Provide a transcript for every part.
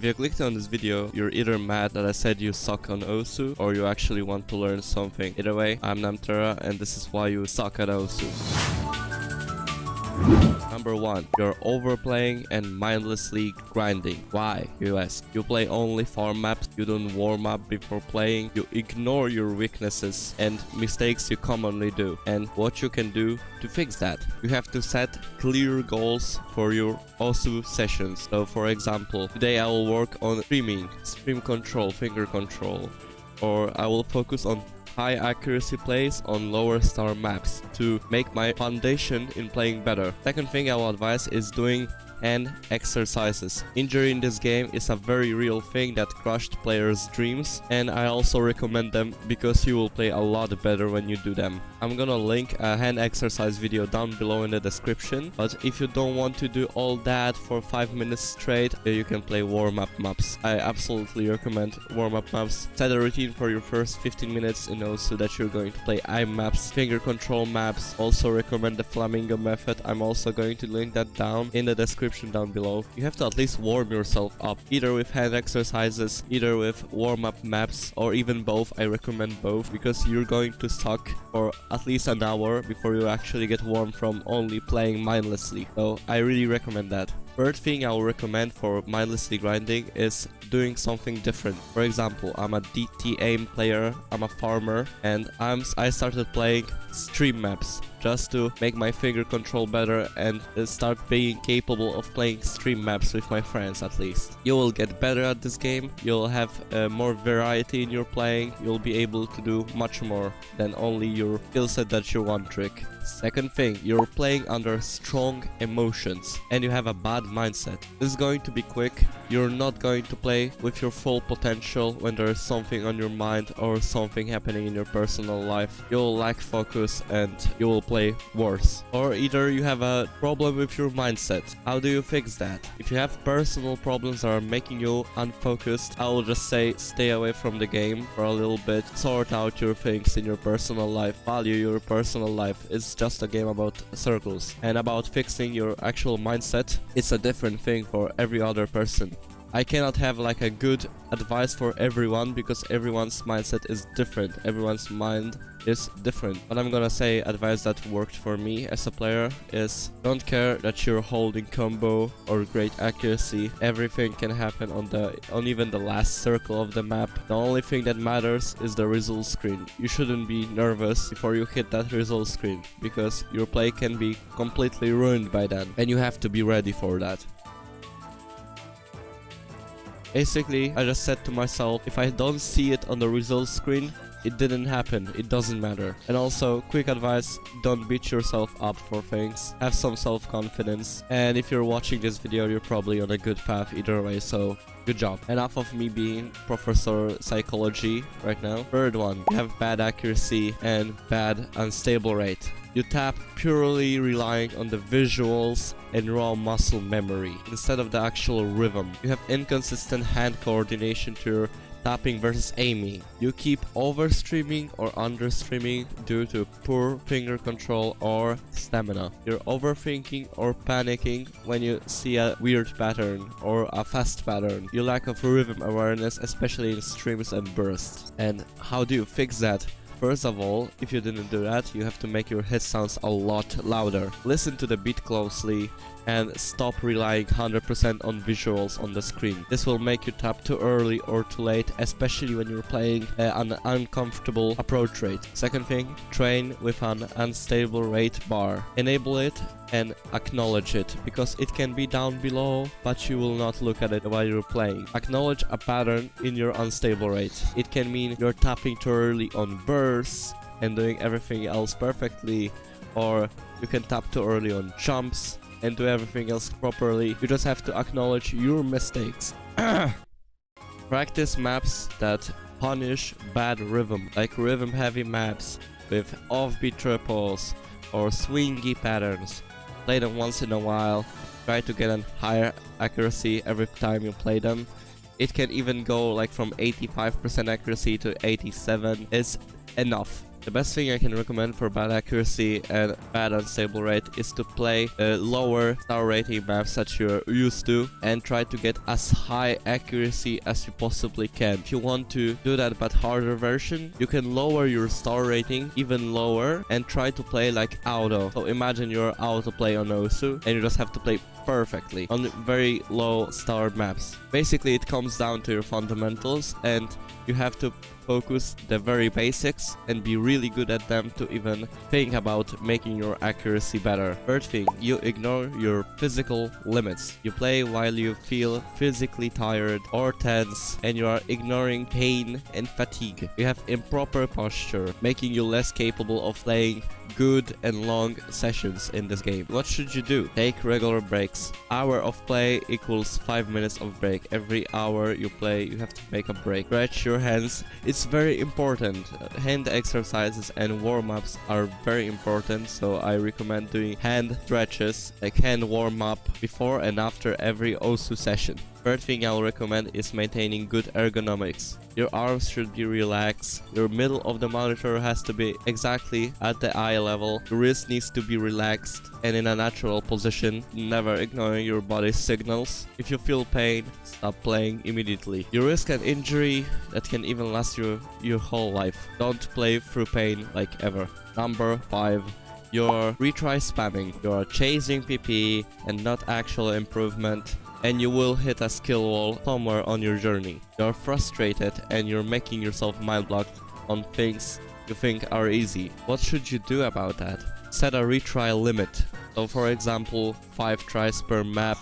If you clicked on this video, you're either mad that I said you suck on Osu, or you actually want to learn something. Either way, I'm namtera, and this is why you suck at Osu. Number 1. You're overplaying and mindlessly grinding. Why, you ask? You play only farm maps, you don't warm up before playing, you ignore your weaknesses and mistakes you commonly do. And what you can do to fix that? You have to set clear goals for your Osu sessions. So for example, today I will work on streaming, stream control, finger control, or I will focus on high accuracy plays on lower star maps to make my foundation in playing better. Second thing I will advise is doing hand exercises. Injury in this game is a very real thing that crushed players' dreams, and I also recommend them because you will play a lot better when you do them. I'm gonna link a hand exercise video down below in the description, but if you don't want to do all that for 5 minutes straight, you can play warm-up maps. I absolutely recommend warm-up maps. Set a routine for your first 15 minutes in those so that you're going to play eye maps, finger control maps. Also recommend the Flamingo method. I'm also going to link that down in the description down below. You have to at least warm yourself up, either with hand exercises, either with warm-up maps, or even both. I recommend both because you're going to suck for at least an hour before you actually get warm from only playing mindlessly. So I really recommend that. Third thing I will recommend for mindlessly grinding is doing something different. For example, I'm a DT aim player, I'm a farmer, and I started playing stream maps just to make my finger control better and start being capable of playing stream maps with my friends at least. You will get better at this game, you'll have more variety in your playing, you'll be able to do much more than only your skill set that's your one trick. Second thing, you're playing under strong emotions and you have a bad mindset. This is going to be quick. You're not going to play with your full potential when there is something on your mind or something happening in your personal life. You'll lack focus and you will play worse. Or either you have a problem with your mindset. How do you fix that? If you have personal problems that are making you unfocused, I will just say stay away from the game for a little bit. Sort out your things in your personal life. Value your personal life. It's just a game about circles. And about fixing your actual mindset, it's a different thing for every other person. I cannot have like a good advice for everyone because everyone's mindset is different. Everyone's mind is different. But I'm gonna say advice that worked for me as a player is don't care that you're holding combo or great accuracy. Everything can happen on even the last circle of the map. The only thing that matters is the result screen. You shouldn't be nervous before you hit that result screen because your play can be completely ruined by then and you have to be ready for that. Basically, I just said to myself, if I don't see it on the results screen, it didn't happen, it doesn't matter. And also, quick advice, don't beat yourself up for things, have some self-confidence, and if you're watching this video, you're probably on a good path either way, so good job. Enough of me being Professor Psychology right now. Third one, you have bad accuracy and bad unstable rate. You tap purely relying on the visuals and raw muscle memory instead of the actual rhythm. You have inconsistent hand coordination to your tapping versus aiming. You keep overstreaming or understreaming due to poor finger control or stamina. You're overthinking or panicking when you see a weird pattern or a fast pattern. You lack of rhythm awareness, especially in streams and bursts. And how do you fix that? First of all, if you didn't do that, you have to make your hit sounds a lot louder. Listen to the beat closely and stop relying 100% on visuals on the screen. This will make you tap too early or too late, especially when you're playing an uncomfortable approach rate. Second thing, train with an unstable rate bar. Enable it and acknowledge it, because it can be down below, but you will not look at it while you're playing. Acknowledge a pattern in your unstable rate. It can mean you're tapping too early on bursts and doing everything else perfectly, or you can tap too early on jumps and do everything else properly. You just have to acknowledge your mistakes. Practice maps that punish bad rhythm, like rhythm heavy maps with offbeat triples or swingy patterns. Play them once in a while, try to get a higher accuracy every time you play them. It can even go like from 85% accuracy to 87. It's enough. The best thing I can recommend for bad accuracy and bad unstable rate is to play lower star rating maps that you're used to and try to get as high accuracy as you possibly can. If you want to do that but harder version, you can lower your star rating even lower and try to play like auto. So imagine you're auto play on Osu and you just have to play perfectly on very low star maps. Basically it comes down to your fundamentals and you have to focus the very basics and be really good at them to even think about making your accuracy better. Third thing, you ignore your physical limits. You play while you feel physically tired or tense and you are ignoring pain and fatigue. You have improper posture, making you less capable of playing good and long sessions in this game. What should you do? Take regular breaks. Hour of play equals 5 minutes of break. Every hour you play, you have to make a break. Stretch your hands. It's very important. Hand exercises and warm-ups are very important, so I recommend doing hand stretches, like hand warm-up before and after every Osu session. Third thing I'll recommend is maintaining good ergonomics. Your arms should be relaxed, your middle of the monitor has to be exactly at the eye level, your wrist needs to be relaxed and in a natural position, never ignoring your body's signals. If you feel pain, stop playing immediately. You risk an injury that can even last you your whole life. Don't play through pain like ever. Number 5. You're retry spamming. You're chasing PP and not actual improvement, and you will hit a skill wall somewhere on your journey. You're frustrated and you're making yourself mind blocked on things you think are easy. What should you do about that? Set a retry limit. So for example, 5 tries per map,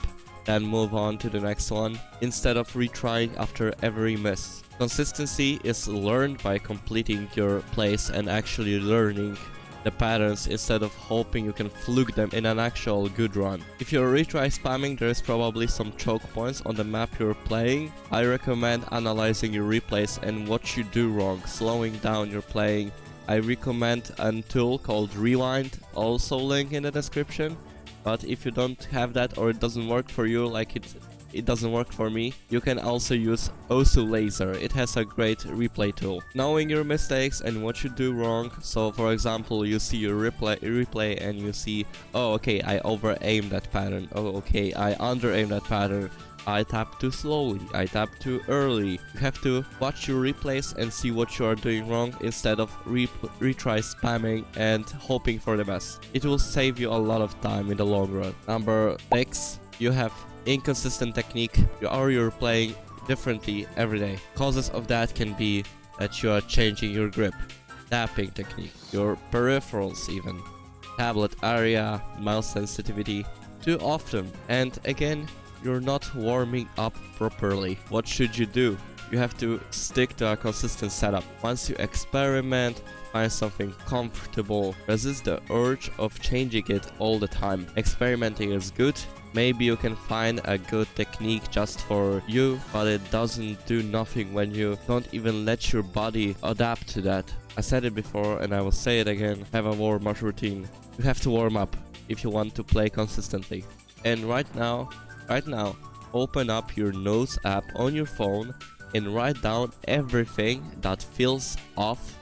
then move on to the next one, instead of retrying after every miss. Consistency is learned by completing your plays and actually learning the patterns instead of hoping you can fluke them in an actual good run. If you're retry spamming, there is probably some choke points on the map you're playing. I recommend analyzing your replays and what you do wrong, slowing down your playing. I recommend a tool called Rewind, also link in the description. But if you don't have that or it doesn't work for you like it doesn't work for me, you can also use Analyzer. It has a great replay tool. Knowing your mistakes and what you do wrong. So for example, you see your replay and you see, oh okay, I over aim that pattern. Oh okay, I under aim that pattern. I tap too slowly, I tap too early. You have to watch your replays and see what you are doing wrong instead of retry spamming and hoping for the best. It will save you a lot of time in the long run. Number 6, you have inconsistent technique. You're playing differently every day. Causes of that can be that you are changing your grip, tapping technique, your peripherals even, tablet area, mouse sensitivity too often, and again, you're not warming up properly. What should you do? You have to stick to a consistent setup. Once you experiment, find something comfortable. Resist the urge of changing it all the time. Experimenting is good. Maybe you can find a good technique just for you, but it doesn't do nothing when you don't even let your body adapt to that. I said it before and I will say it again, have a warm-up routine. You have to warm up if you want to play consistently. And right now, open up your notes app on your phone and write down everything that feels off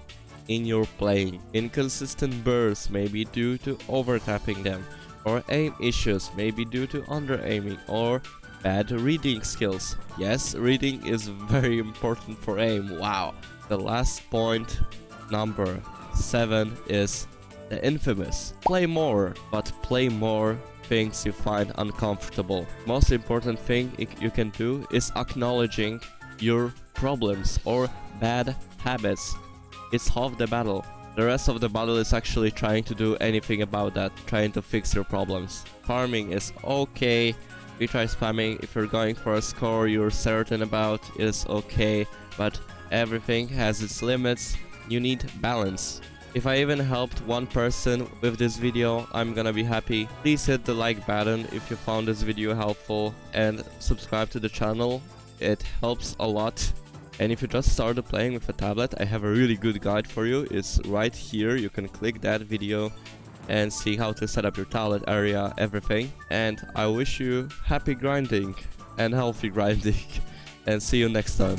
in your playing. Inconsistent bursts may be due to over-tapping them, or aim issues may be due to under-aiming, or bad reading skills. Yes, reading is very important for aim, wow. The last point, number 7, is the infamous play more, but play more things you find uncomfortable. Most important thing you can do is acknowledging your problems or bad habits. It's half the battle. The rest of the battle is actually trying to do anything about that, trying to fix your problems. Farming is okay. Retry spamming, if you're going for a score you're certain about, is okay, but everything has its limits. You need balance. If I even helped one person with this video, I'm gonna be happy. Please hit the like button if you found this video helpful and subscribe to the channel. It helps a lot. And if you just started playing with a tablet, I have a really good guide for you. It's right here. You can click that video and see how to set up your tablet area, everything. And I wish you happy grinding and healthy grinding. And see you next time.